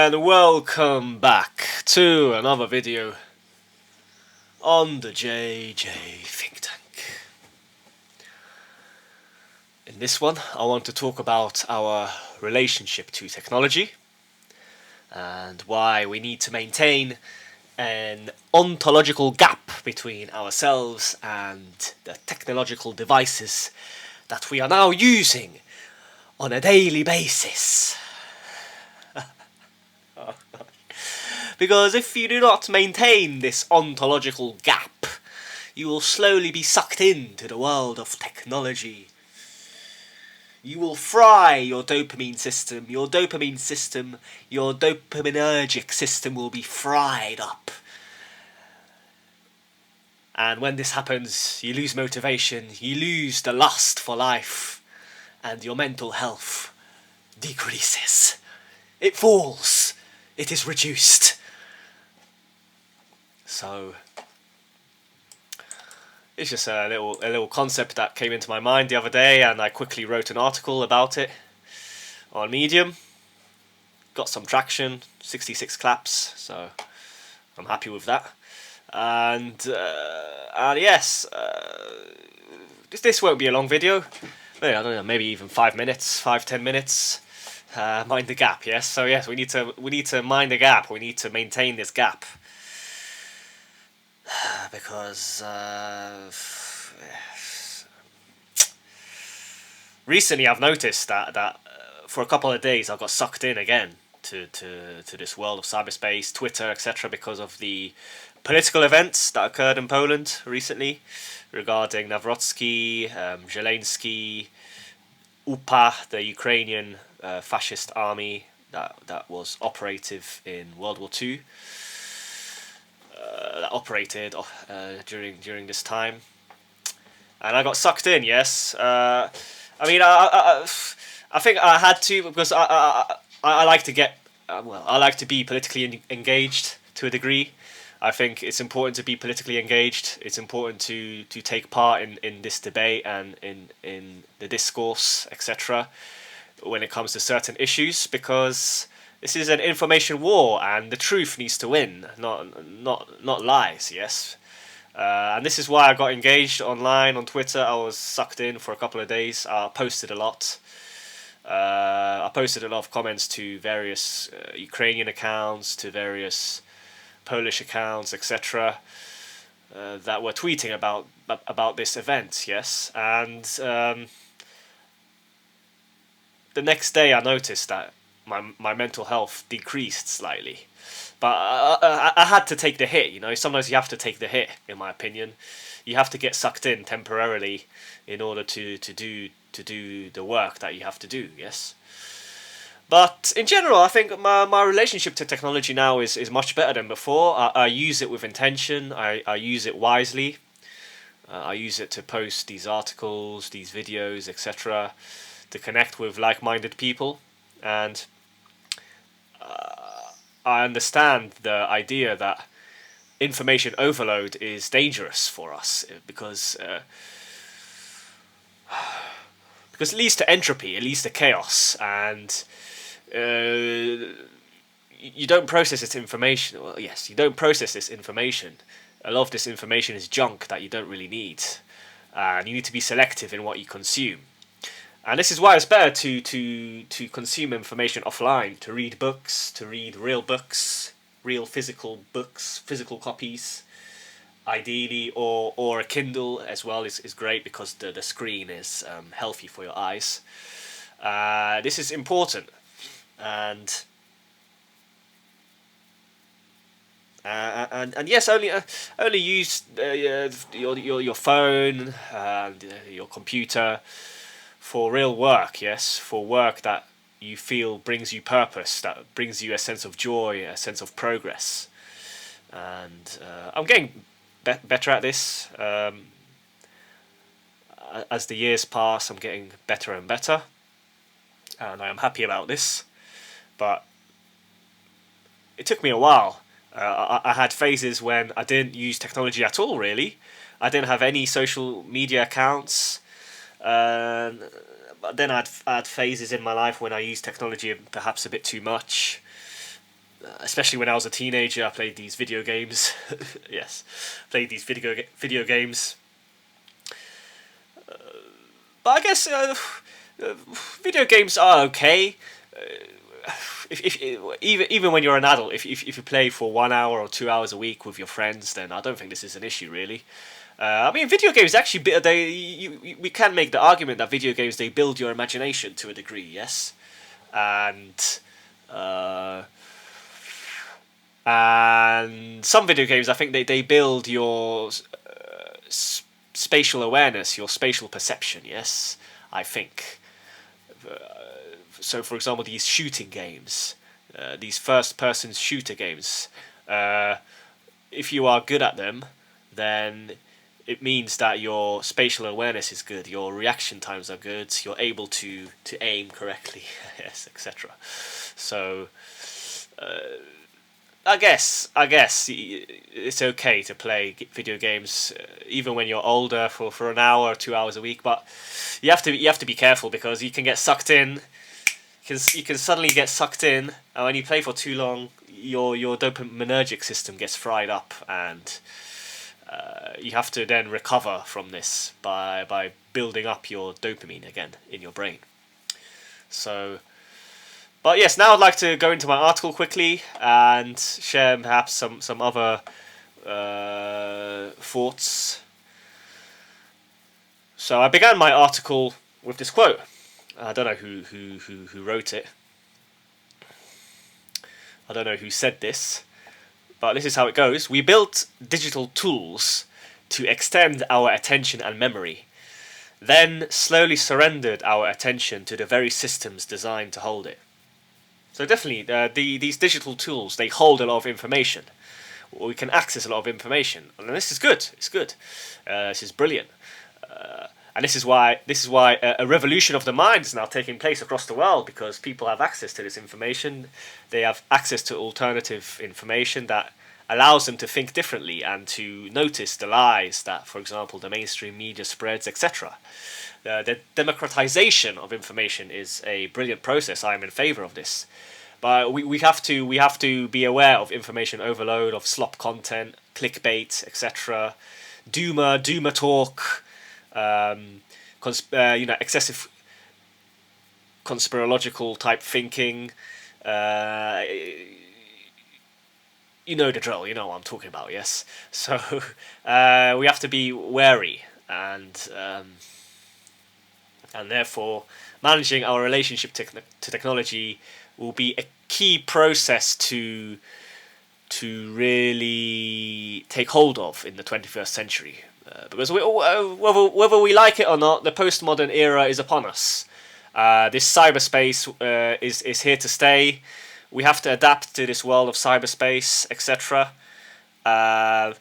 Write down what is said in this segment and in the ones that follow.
and welcome back to another video on the JJ Think Tank. In this one, I want to talk about our relationship to technology and why we need to maintain an ontological gap between ourselves and the technological devices that we are now using on a daily basis. Because if you do not maintain this ontological gap, you will slowly be sucked into the world of technology. You will fry your dopamine system. Your dopaminergic system will be fried up. And when this happens, you lose motivation, you lose the lust for life, and your mental health decreases. It falls. It is reduced. So it's just a little concept that came into my mind the other day, and I quickly wrote an article about it on Medium. Got some traction, 66 claps, so I'm happy with that. And yes, this won't be a long video. I don't know, maybe even 5 minutes, 5-10 minutes. Mind the gap, yes. So yes, we need to mind the gap. We need to maintain this gap. Because recently I've noticed that for a couple of days I got sucked in again to this world of cyberspace, Twitter, etc. because of the political events that occurred in Poland recently regarding Nawrocki, Zelensky, UPA, the Ukrainian fascist army that was operative in World War II. That operated during this time, and I got sucked in. Yes, I mean, I think I had to, because I like to get I like to be politically engaged to a degree. I think it's important to be politically engaged. It's important to take part in this debate and in the discourse, etc. when it comes to certain issues, because this is an information war, and the truth needs to win, not lies. Yes, and this is why I got engaged online on Twitter. I was sucked in for a couple of days. I posted a lot. I posted a lot of comments to various Ukrainian accounts, to various Polish accounts, etc. That were tweeting about this event. Yes, and the next day I noticed that my mental health decreased slightly, but I had to take the hit. You know, sometimes you have to take the hit. In my opinion, you have to get sucked in temporarily in order to do the work that you have to do. Yes, but in general, I think my relationship to technology now is much better than before. I use it with intention. I use it wisely. I use it to post these articles, these videos, etc., to connect with like-minded people. And I understand the idea that information overload is dangerous for us, because it leads to entropy, it leads to chaos, and you don't process this information. Well, yes, you don't process this information. A lot of this information is junk that you don't really need, and you need to be selective in what you consume. And this is why it's better to consume information offline, to read books, to read real books, real physical books, physical copies, ideally, or a Kindle as well is great, because the screen is healthy for your eyes. This is important, and yes, only use your phone and your computer for real work. Yes, for work that you feel brings you purpose, that brings you a sense of joy, a sense of progress. And I'm getting better at this. As the years pass, I'm getting better and better, and I am happy about this. But it took me a while. I had phases when I didn't use technology at all, really. I didn't have any social media accounts. But then I had phases in my life when I used technology perhaps a bit too much. especially when I was a teenager, I played these video games. Yes, played these video games. But I guess video games are okay. If even when you're an adult, if you play for 1 hour or 2 hours a week with your friends, then I don't think this is an issue really. I mean, video games actually we can make the argument that video games, they build your imagination to a degree, yes, and some video games, I think they build your spatial awareness, your spatial perception, yes, I think. So, for example, these shooting games, these first-person shooter games, if you are good at them, then it means that your spatial awareness is good, your reaction times are good, you're able to aim correctly, yes, etc. So, I guess it's okay to play video games even when you're older for an hour or 2 hours a week, but you have to be careful, because you can get sucked in. You can suddenly get sucked in, and when you play for too long, your dopaminergic system gets fried up, and you have to then recover from this by building up your dopamine again in your brain. So, but yes, now I'd like to go into my article quickly and share perhaps some other thoughts. So I began my article with this quote. I don't know who wrote it. I don't know who said this, but this is how it goes. We built digital tools to extend our attention and memory, then slowly surrendered our attention to the very systems designed to hold it. So definitely, these digital tools, they hold a lot of information. We can access a lot of information, and this is good. It's good. This is brilliant. And this is why a revolution of the mind is now taking place across the world, because people have access to this information. They have access to alternative information that allows them to think differently and to notice the lies that, for example, the mainstream media spreads, etc. The democratization of information is a brilliant process. I am in favor of this. But we have to be aware of information overload, of slop content, clickbait, etc. Doomer talk. Excessive conspirological type thinking. You know the drill. You know what I'm talking about. Yes. So we have to be wary, and therefore managing our relationship to technology will be a key process to really take hold of in the 21st century. Because whether we like it or not, the postmodern era is upon us. This cyberspace is here to stay. We have to adapt to this world of cyberspace, etc. The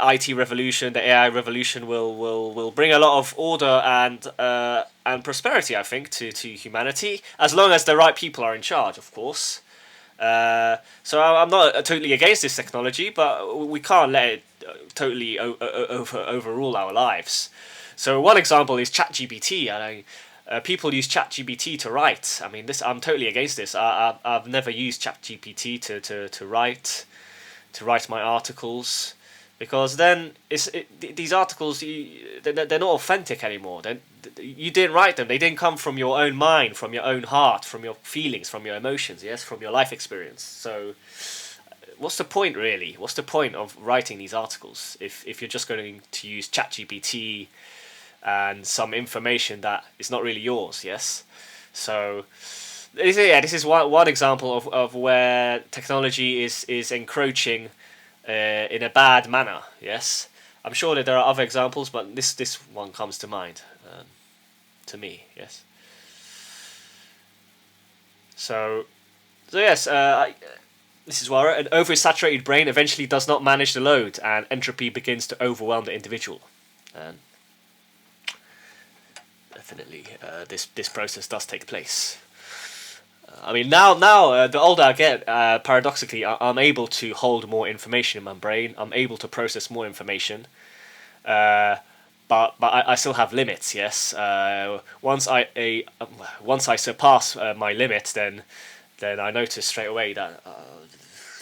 IT revolution, the AI revolution will bring a lot of order and prosperity, I think, to humanity, as long as the right people are in charge, of course. So I'm not totally against this technology, but we can't let it totally overrule our lives. So one example is ChatGPT. People use ChatGPT to write. I mean, I'm totally against this. I've never used ChatGPT to write my articles, because then these articles, they're not authentic anymore. You didn't write them. They didn't come from your own mind, from your own heart, from your feelings, from your emotions, yes, from your life experience. So what's the point, really? What's the point of writing these articles if you're just going to use ChatGPT and some information that is not really yours, yes? So this is one example of where technology is encroaching in a bad manner, yes? I'm sure that there are other examples, but this one comes to mind, to me, yes. So yes, this is why an oversaturated brain eventually does not manage the load, and entropy begins to overwhelm the individual. And definitely, this process does take place. I mean, now the older I get, paradoxically, I'm able to hold more information in my brain. I'm able to process more information, but I still have limits. Yes, once I surpass my limit, then then I notice straight away that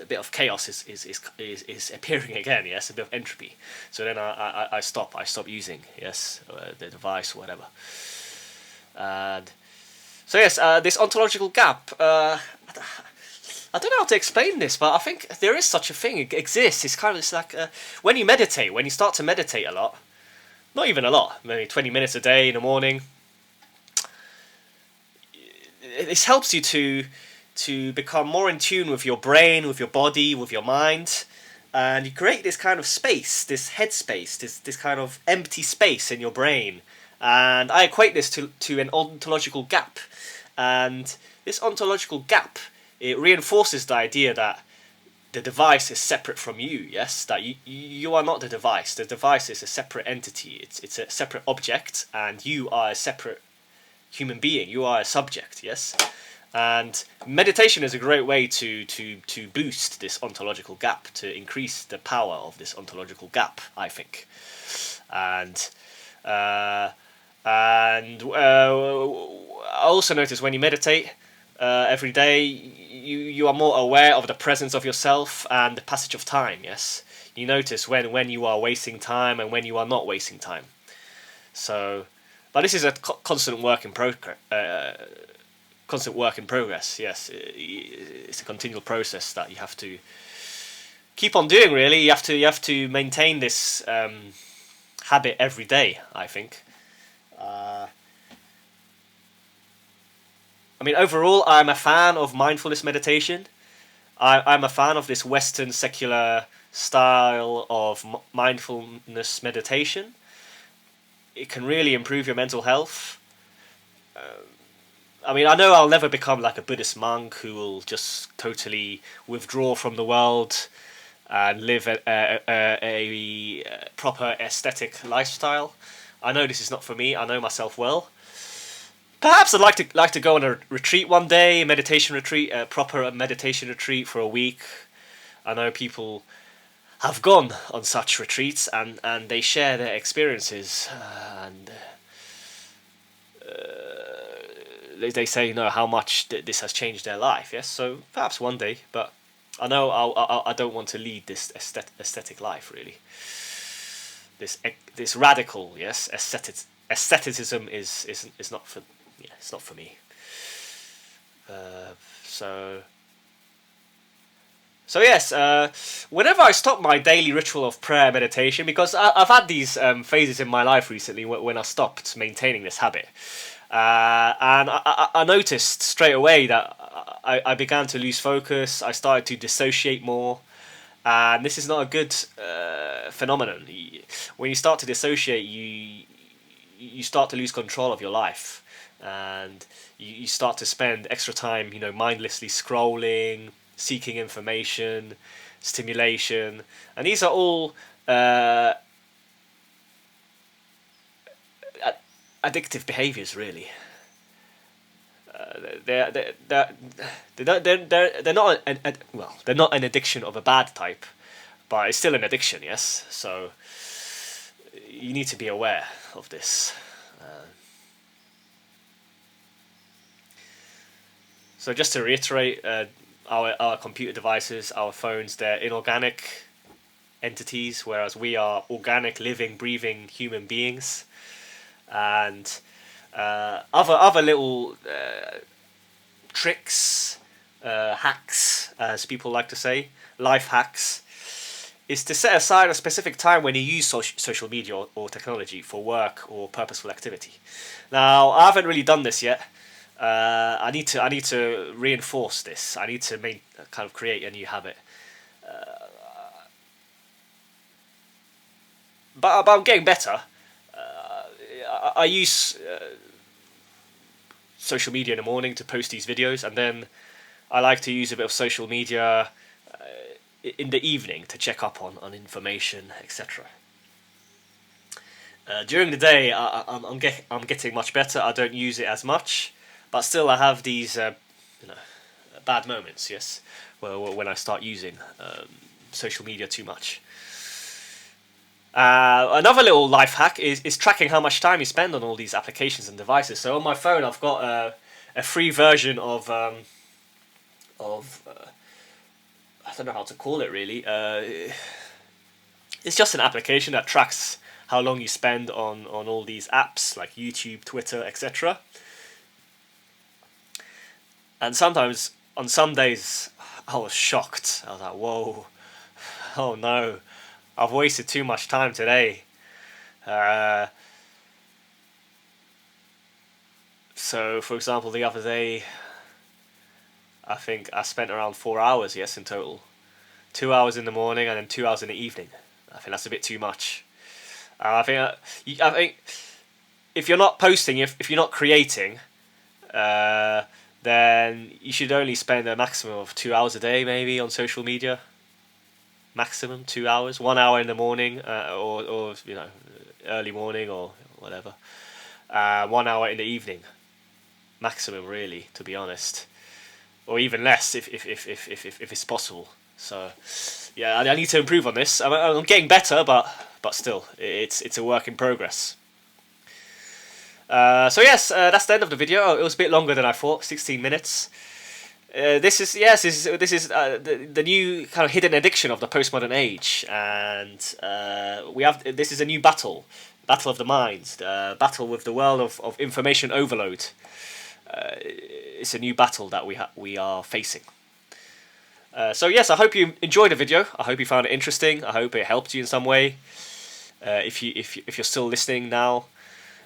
a bit of chaos is appearing again. Yes, a bit of entropy. So then I stop. I stop using, yes, the device or whatever. And so yes, this ontological gap. I don't know how to explain this, but I think there is such a thing. It exists. It's like when you meditate, when you start to meditate a lot, not even a lot, maybe 20 minutes a day in the morning. This helps you to become more in tune with your brain, with your body, with your mind, and you create this kind of space, this headspace, this kind of empty space in your brain. And I equate this to an ontological gap, and this ontological gap, it reinforces the idea that the device is separate from you. Yes, that you are not the device. The device is a separate entity. It's a separate object, and you are a separate human being. You are a subject. Yes, and meditation is a great way to boost this ontological gap, to increase the power of this ontological gap, I think. And I also notice when you meditate every day, you are more aware of the presence of yourself and the passage of time. Yes, you notice when you are wasting time and when you are not wasting time. So, but this is a constant work in progress. Constant work in progress. Yes, it's a continual process that you have to keep on doing. Really, you have to maintain this habit every day, I think. I mean, overall, I'm a fan of mindfulness meditation. I'm a fan of this Western secular style of mindfulness meditation. It can really improve your mental health. I mean, I know I'll never become like a Buddhist monk who will just totally withdraw from the world and live a proper aesthetic lifestyle. I know this is not for me. I know myself well. Perhaps I'd like to go on a retreat one day, a meditation retreat, a proper meditation retreat for a week. I know people have gone on such retreats and they share their experiences and they say, you know, how much this has changed their life. Yes, so perhaps one day, but I know I don't want to lead this aesthetic life really. This radical, yes, aestheticism is not for. Yeah, it's not for me. So yes, whenever I stop my daily ritual of prayer meditation, because I've had these phases in my life recently when I stopped maintaining this habit, and I noticed straight away that I began to lose focus. I started to dissociate more, and this is not a good phenomenon. When you start to dissociate, you start to lose control of your life. And you start to spend extra time, you know, mindlessly scrolling, seeking information, stimulation, and these are all addictive behaviors, really. They're not they're not an addiction of a bad type, but it's still an addiction, yes. So you need to be aware of this. So just to reiterate, our computer devices, our phones, they're inorganic entities, whereas we are organic, living, breathing human beings. And other little tricks, hacks, as people like to say, life hacks, is to set aside a specific time when you use social media or technology for work or purposeful activity. Now, I haven't really done this yet. I need to reinforce this. I need to kind of create a new habit. But I'm getting better. I use social media in the morning to post these videos, and then I like to use a bit of social media in the evening to check up on information, etc. During the day, I'm getting much better. I don't use it as much. But still, I have these, bad moments. Yes, when I start using social media too much. Another little life hack is tracking how much time you spend on all these applications and devices. So on my phone, I've got a free version of of I don't know how to call it really. It's just an application that tracks how long you spend on all these apps like YouTube, Twitter, etc. And sometimes, on some days, I was shocked. I was like, whoa, oh no, I've wasted too much time today. So, for example, the other day, I think I spent around 4 hours, yes, in total. 2 hours in the morning and then 2 hours in the evening. I think that's a bit too much. I think if you're not posting, if you're not creating, then you should only spend a maximum of 2 hours a day, maybe, on social media. Maximum 2 hours, 1 hour in the morning, or early morning or whatever. 1 hour in the evening, maximum, really, to be honest, or even less if it's possible. So, yeah, I need to improve on this. I'm getting better, but still, it's a work in progress. So yes, that's the end of the video. It was a bit longer than I thought, 16 minutes. This is the new kind of hidden addiction of the postmodern age, and this is a new battle of the minds, battle with the world of information overload. It's a new battle that we are facing. So yes, I hope you enjoyed the video. I hope you found it interesting. I hope it helped you in some way. If you're still listening now,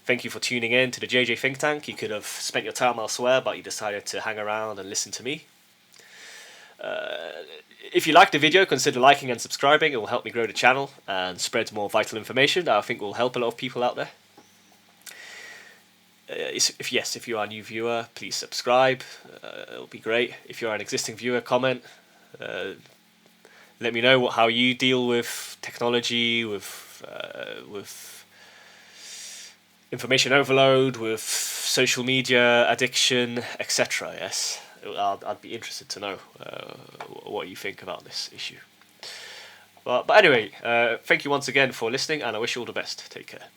thank you for tuning in to the JJ Think Tank. You could have spent your time elsewhere, but you decided to hang around and listen to me. If you liked the video, consider liking and subscribing. It will help me grow the channel and spread more vital information that I think will help a lot of people out there. If you are a new viewer, please subscribe. It'll be great. If you're an existing viewer, comment. Let me know how you deal with technology, with information overload, with social media addiction, etc. Yes, I'd be interested to know what you think about this issue. But anyway, thank you once again for listening, and I wish you all the best. Take care.